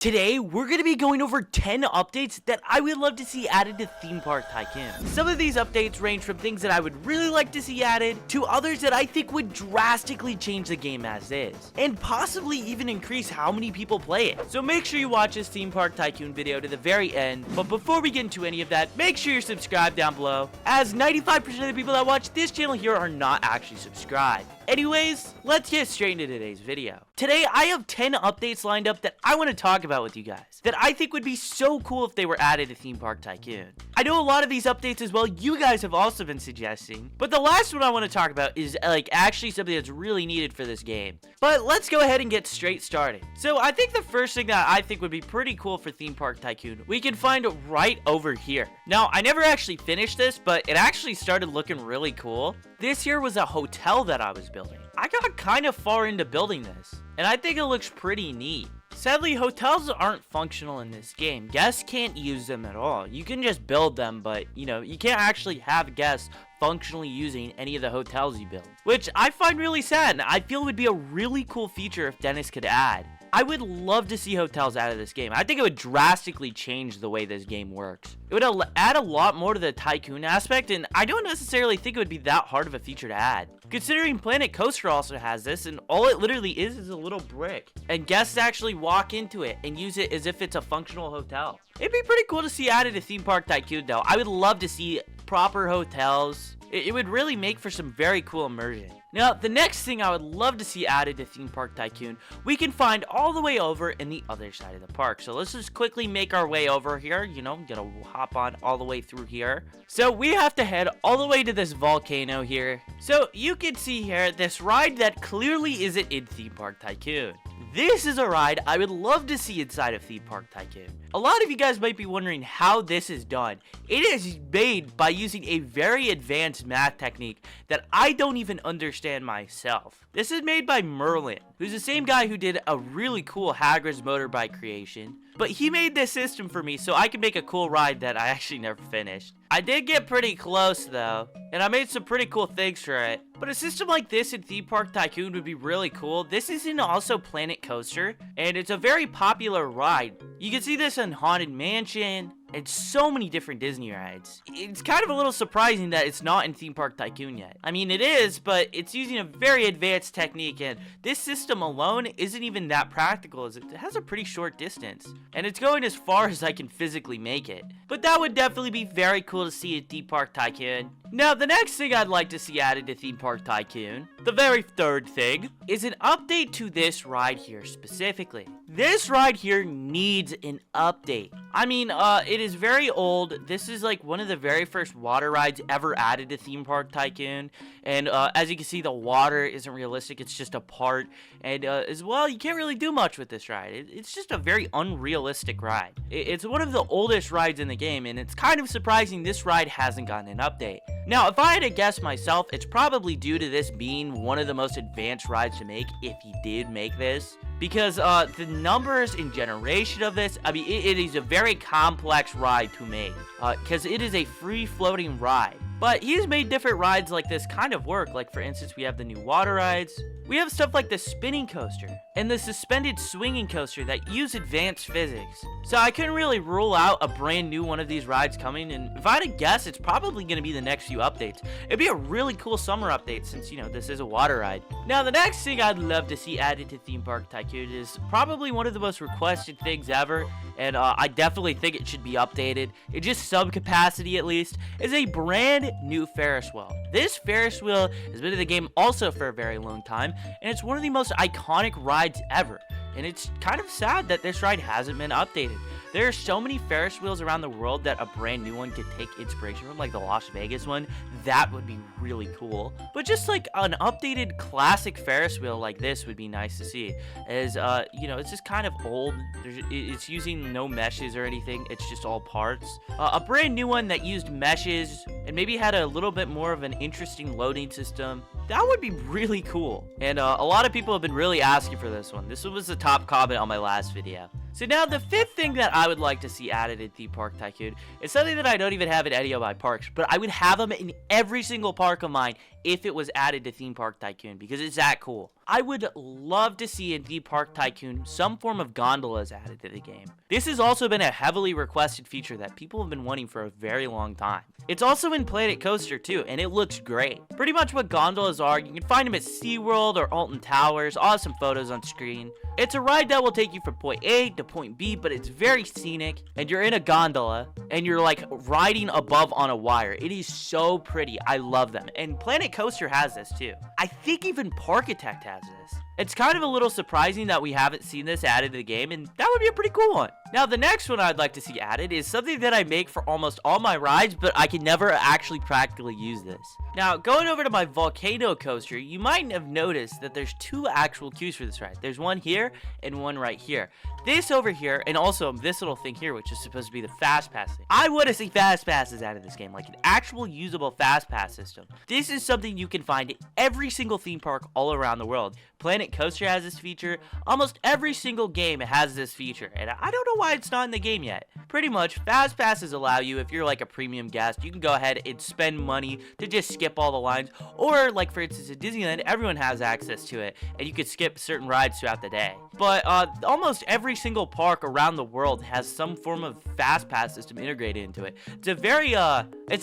Today, we're going to be going over 10 updates that I would love to see added to Theme Park Tycoon. Some of these updates range from things that I would really like to see added, to others that I think would drastically change the game as is, and possibly even increase how many people play it. So make sure you watch this Theme Park Tycoon video to the very end, but before we get into any of that, make sure you're subscribed down below, as 95% of the people that watch this channel here are not actually subscribed. Anyways, let's get straight into today's video. Today, I have 10 updates lined up that I want to talk about with you guys, that I think would be so cool if they were added to Theme Park Tycoon. I know a lot of these updates as well you guys have also been suggesting, but the last one I want to talk about is actually something that's really needed for this game. But let's go ahead and get straight started. So I think the first thing that I think would be pretty cool for Theme Park Tycoon, we can find right over here. Now, I never actually finished this, but it actually started looking really cool. This here was a hotel that I was building. I got kind of far into building this, and I think it looks pretty neat. Sadly, hotels aren't functional in this game. Guests can't use them at all. You can just build them, but, you can't actually have guests functionally using any of the hotels you build, which I find really sad, and I feel would be a really cool feature if Dennis could add. I would love to see hotels out of this game. I think it would drastically change the way this game works. It would add a lot more to the Tycoon aspect, and I don't necessarily think it would be that hard of a feature to add, considering Planet Coaster also has this, and all it literally is a little brick, and guests actually walk into it and use it as if it's a functional hotel. It'd be pretty cool to see added to Theme Park Tycoon, though. I would love to see proper hotels. It would really make for some very cool immersion. Now, the next thing I would love to see added to Theme Park Tycoon, we can find all the way over in the other side of the park. So let's just quickly make our way over here, gonna hop on all the way through here. So we have to head all the way to this volcano here. So you can see here, this ride that clearly isn't in Theme Park Tycoon. This is a ride I would love to see inside of Theme Park Tycoon. A lot of you guys might be wondering how this is done. It is made by using a very advanced math technique that I don't even understand myself. This is made by Merlin, who's the same guy who did a really cool Hagrid's motorbike creation. But he made this system for me so I could make a cool ride that I actually never finished. I did get pretty close though, and I made some pretty cool things for it. But a system like this in Theme Park Tycoon would be really cool. This is in also Planet Coaster, and it's a very popular ride. You can see this in Haunted Mansion, and so many different Disney rides. It's kind of a little surprising that it's not in Theme Park Tycoon yet. I mean, it is, but it's using a very advanced technique, and this system alone isn't even that practical, as it has a pretty short distance, and it's going as far as I can physically make it. But that would definitely be very cool to see in Theme Park Tycoon. Now, the next thing I'd like to see added to Theme Park Tycoon, the very third thing, is an update to this ride here specifically. This ride here needs an update. I mean, it is very old. This is like one of the very first water rides ever added to Theme Park Tycoon. And as you can see, the water isn't realistic. It's just a part. And as well, you can't really do much with this ride. It's just a very unrealistic ride. It's one of the oldest rides in the game, and it's kind of surprising this ride hasn't gotten an update. Now, if I had to guess myself, it's probably due to this being one of the most advanced rides to make if you did make this. Because the numbers and generation of this, I mean, it is a very complex ride to make. Because it is a free-floating ride. But he's made different rides like this kind of work. Like, for instance, we have the new water rides. We have stuff like the spinning coaster and the suspended swinging coaster that use advanced physics. So I couldn't really rule out a brand new one of these rides coming. And if I had to guess, it's probably going to be the next few updates. It'd be a really cool summer update since, this is a water ride. Now, the next thing I'd love to see added to Theme Park Tycoon is probably one of the most requested things ever. And I definitely think it should be updated, in just some capacity at least, is a brand new Ferris wheel. This Ferris wheel has been in the game also for a very long time, and it's one of the most iconic rides ever. And it's kind of sad that this ride hasn't been updated. There are so many Ferris wheels around the world that a brand new one could take inspiration from, like the Las Vegas one. That would be really cool. But just like an updated classic Ferris wheel like this would be nice to see. As, it's just kind of old. It's using no meshes or anything. It's just all parts. A brand new one that used meshes and maybe had a little bit more of an interesting loading system. That would be really cool. And a lot of people have been really asking for this one. This one was the top comment on my last video. So now the fifth thing that I would like to see added in Theme Park Tycoon is something that I don't even have in any of my parks, but I would have them in every single park of mine if it was added to Theme Park Tycoon, because it's that cool. I would love to see in Theme Park Tycoon some form of gondolas added to the game. This has also been a heavily requested feature that people have been wanting for a very long time. It's also in Planet Coaster too, and it looks great. Pretty much what gondolas are, you can find them at SeaWorld or Alton Towers. I'll have some photos on screen. It's a ride that will take you from point A to point B, but it's very scenic, and you're in a gondola, and you're like riding above on a wire. It is so pretty. I love them. And Planet Coaster has this too. I think even Parkitect has this. It's kind of a little surprising that we haven't seen this added to the game, and that would be a pretty cool one. Now, the next one I'd like to see added is something that I make for almost all my rides, but I can never actually practically use this. Now, going over to my volcano coaster, you might have noticed that there's two actual queues for this ride. There's one here and one right here. This over here, and also this little thing here, which is supposed to be the fast pass thing. I want to see fast passes out of this game, like an actual usable fast pass system. This is something you can find in every single theme park all around the world. Planet Coaster has this feature. Almost every single game has this feature, and I don't know why it's not in the game yet. Pretty much, fast passes allow you, if you're like a premium guest, you can go ahead and spend money to just skip all the lines, or like for instance at Disneyland, everyone has access to it, and you could skip certain rides throughout the day. But almost every single park around the world has some form of fast pass system integrated into it. It's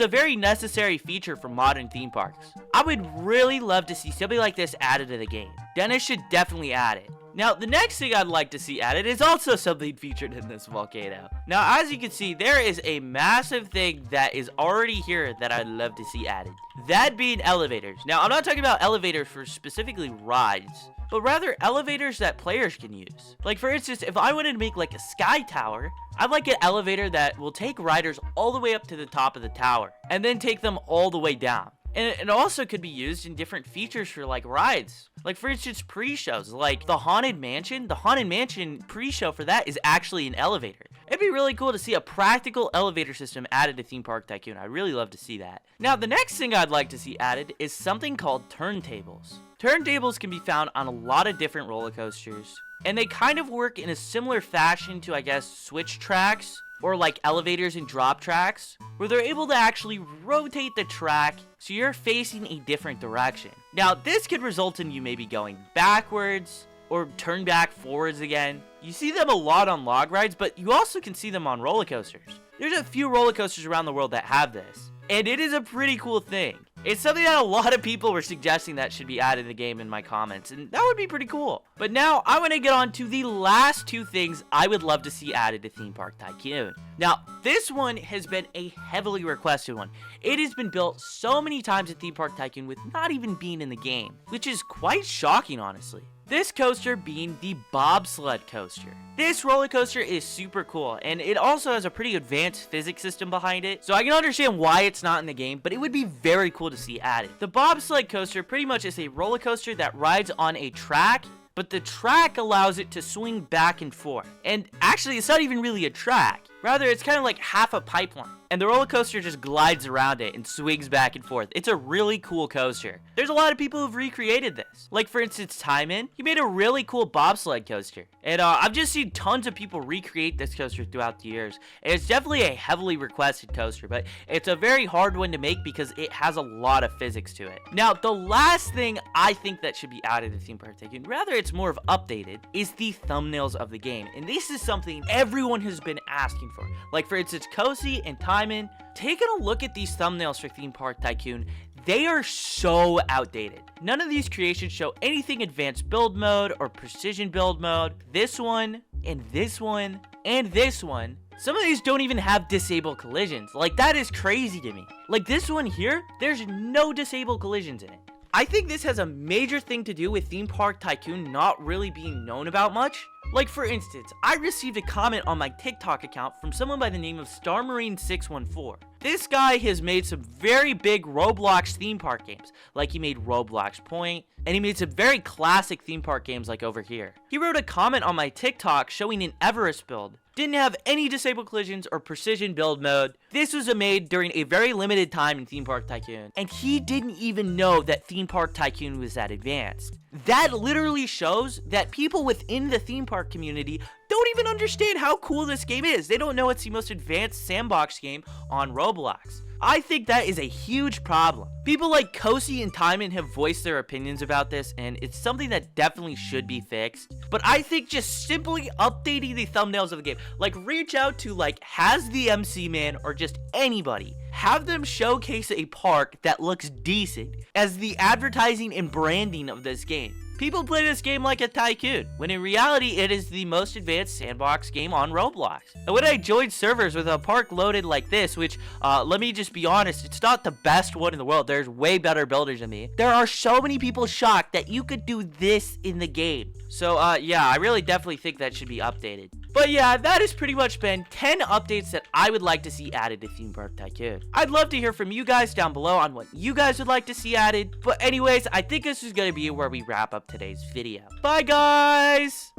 a very necessary feature for modern theme parks. I would really love to see something like this added to the game. Dennis should definitely add it. Now, the next thing I'd like to see added is also something featured in this volcano. Now, as you can see, there is a massive thing that is already here that I'd love to see added. That being elevators. Now, I'm not talking about elevators for specifically rides, but rather elevators that players can use. Like, for instance, if I wanted to make like a sky tower, I'd like an elevator that will take riders all the way up to the top of the tower, and then take them all the way down. And it also could be used in different features for like rides. Like for instance, pre-shows, like the Haunted Mansion. The Haunted Mansion pre-show for that is actually an elevator. It'd be really cool to see a practical elevator system added to Theme Park Tycoon. I'd really love to see that. Now, the next thing I'd like to see added is something called turntables. Turntables can be found on a lot of different roller coasters, and they kind of work in a similar fashion to, I guess, switch tracks, or like elevators and drop tracks, where they're able to actually rotate the track so you're facing a different direction. Now, this could result in you maybe going backwards or turn back forwards again. You see them a lot on log rides, but you also can see them on roller coasters. There's a few roller coasters around the world that have this, and it is a pretty cool thing. It's something that a lot of people were suggesting that should be added to the game in my comments, and that would be pretty cool. But now, I want to get on to the last two things I would love to see added to Theme Park Tycoon. Now, this one has been a heavily requested one. It has been built so many times at Theme Park Tycoon with not even being in the game, which is quite shocking, honestly. This coaster being the bobsled coaster. This roller coaster is super cool, and it also has a pretty advanced physics system behind it, so I can understand why it's not in the game, but it would be very cool to see added. The bobsled coaster pretty much is a roller coaster that rides on a track, but the track allows it to swing back and forth. And actually, it's not even really a track. Rather, it's kind of like half a pipeline, and the roller coaster just glides around it and swings back and forth. It's a really cool coaster. There's a lot of people who've recreated this. Like, for instance, Tyman, he made a really cool bobsled coaster. And I've just seen tons of people recreate this coaster throughout the years. And it's definitely a heavily requested coaster, but it's a very hard one to make because it has a lot of physics to it. Now, the last thing I think that should be added to Theme Park Tycoon, rather it's more of updated, is the thumbnails of the game. And this is something everyone has been asking for. Like, for instance, Kosii and Tyman, taking a look at these thumbnails for Theme Park Tycoon, they are so outdated. None of these creations show anything advanced build mode or precision build mode. This one, and this one, and this one. Some of these don't even have disabled collisions. Like, that is crazy to me. Like, this one here, there's no disabled collisions in it. I think this has a major thing to do with Theme Park Tycoon not really being known about much. Like, for instance, I received a comment on my TikTok account from someone by the name of StarMarine614. This guy has made some very big Roblox theme park games, like he made Roblox Point, and he made some very classic theme park games like over here. He wrote a comment on my TikTok showing an Everest build. Didn't have any disabled collisions or precision build mode. This was made during a very limited time in Theme Park Tycoon, and he didn't even know that Theme Park Tycoon was that advanced. That literally shows that people within the theme park community don't don't even understand how cool this game is. They don't know it's the most advanced sandbox game on Roblox. I think that is a huge problem. People like Kosii and Tycoon have voiced their opinions about this, and it's something that definitely should be fixed. But I think just simply updating the thumbnails of the game, like reach out to like Has the MC Man or just anybody. Have them showcase a park that looks decent as the advertising and branding of this game. People play this game like a Tycoon, when in reality it is the most advanced sandbox game on Roblox. And when I joined servers with a park loaded like this, which, let me just be honest, it's not the best one in the world. There's way better builders than me. There are so many people shocked that you could do this in the game. So, yeah, I really definitely think that should be updated. But yeah, that has pretty much been 10 updates that I would like to see added to Theme Park Tycoon. I'd love to hear from you guys down below on what you guys would like to see added. But anyways, I think this is going to be where we wrap up today's video. Bye, guys!